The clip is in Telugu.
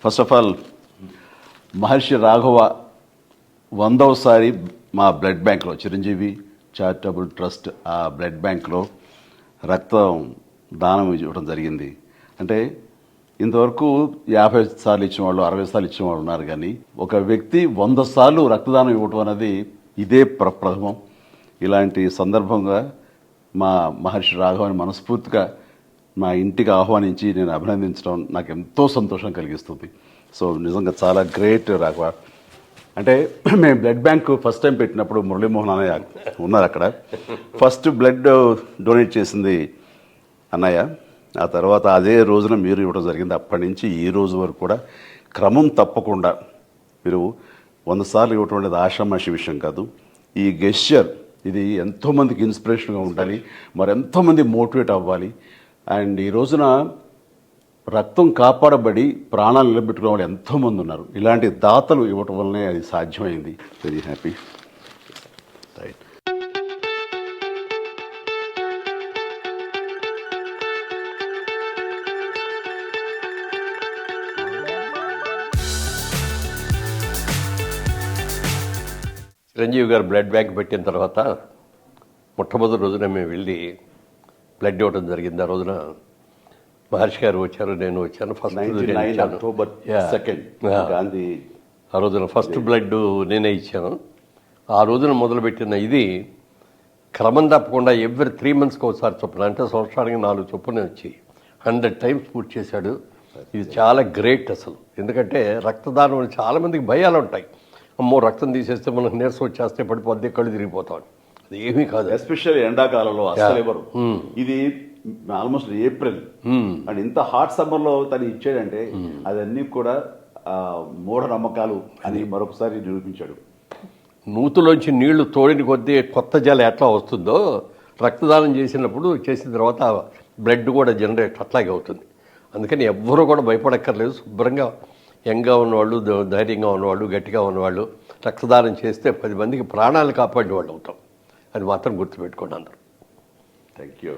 ఫస్ట్ ఆఫ్ ఆల్ మహర్షి రాఘవ 100వసారి మా బ్లడ్ బ్యాంక్లో చిరంజీవి చారిటబుల్ ట్రస్ట్ ఆ బ్లడ్ బ్యాంక్లో రక్తం దానం ఇవ్వడం జరిగింది. అంటే ఇంతవరకు 50 సార్లు ఇచ్చిన వాళ్ళు 60 సార్లు ఇచ్చిన వాళ్ళు ఉన్నారు, కానీ ఒక వ్యక్తి 100 సార్లు రక్తదానం ఇవ్వటం అనేది ఇదే ప్రథమం. ఇలాంటి సందర్భంగా మా మహర్షి రాఘవని మనస్ఫూర్తిగా మా ఇంటికి ఆహ్వానించి నేను అభినందించడం నాకు ఎంతో సంతోషం కలిగిస్తుంది. సో నిజంగా చాలా గ్రేట్ రాఘవ. అంటే మేము బ్లడ్ బ్యాంక్ ఫస్ట్ టైం పెట్టినప్పుడు మురళీమోహన్ అన్నయ్య ఉన్నారు అక్కడ. ఫస్ట్ బ్లడ్ డొనేట్ చేసింది అన్నయ్య, ఆ తర్వాత అదే రోజున మీరు ఇవ్వడం జరిగింది. అప్పటి నుంచి ఈ రోజు వరకు కూడా క్రమం తప్పకుండా మీరు 100 సార్లు ఇవ్వటం అనేది ఆషామాషి విషయం కాదు. ఈ గెస్చర్ ఇది ఎంతోమందికి ఇన్స్పిరేషన్గా ఉండాలి, మరి ఎంతోమంది మోటివేట్ అవ్వాలి. అండ్ ఈ రోజున రక్తం కాపాడబడి ప్రాణాలు నిలబెట్టుకునే వాళ్ళు ఎంతోమంది ఉన్నారు. ఇలాంటి దాతలు ఇవ్వటం వల్లనే అది సాధ్యమైంది. Very happy. రైట్. చిరంజీవి గారు బ్లడ్ బ్యాంక్ పెట్టిన తర్వాత మొట్టమొదటి రోజున మేము వెళ్ళి బ్లడ్ ఇవ్వడం జరిగింది. ఆ రోజున మహర్షి గారు వచ్చారు, నేను వచ్చాను. ఫస్ట్ October 2nd గాంధీ ఆ రోజున ఫస్ట్ బ్లడ్ నేనే ఇచ్చాను. ఆ రోజున మొదలుపెట్టిన ఇది క్రమం తప్పకుండా ఎవ్రీ 3 monthsకి ఒకసారి చొప్పున, అంటే సంవత్సరానికి 4 చొప్పున వచ్చి 100 times పూర్తి చేశాడు. ఇది చాలా గ్రేట్ అసలు. ఎందుకంటే రక్తదానం చాలామందికి భయాలు ఉంటాయి. అమ్మో రక్తం తీసేస్తే మనకు నీరసం వచ్చేస్తే పడిపోద్ది, కళ్ళు తిరిగిపోతాం. అది ఏమీ కాదు. ఎస్పెషల్లీ ఎండాకాలంలో అసలు ఎవరు. ఇది ఆల్మోస్ట్ ఏప్రిల్ అండ్ ఇంత హాట్ సమ్మర్ లో తను ఇచ్చాడంటే అదన్నీ కూడా మూఢ నమ్మకాలు అని మరొకసారి నిరూపించాడు. నూతులోంచి నీళ్లు తోడిని కొద్దీ కొత్త జలం ఎట్లా వస్తుందో రక్తదానం చేసిన తర్వాత బ్లడ్ కూడా జనరేట్ అట్లాగే అవుతుంది. అందుకని ఎవ్వరూ కూడా భయపడక్కర్లేదు. శుభ్రంగా యంగ్గా ఉన్నవాళ్ళు, ధైర్యంగా ఉన్నవాళ్ళు, గట్టిగా ఉన్నవాళ్ళు రక్తదానం చేస్తే 10 మందికి ప్రాణాలు కాపాడే వాళ్ళు అవుతాం. అది మాత్రం గుర్తుపెట్టుకోండి అందరూ. Thank you.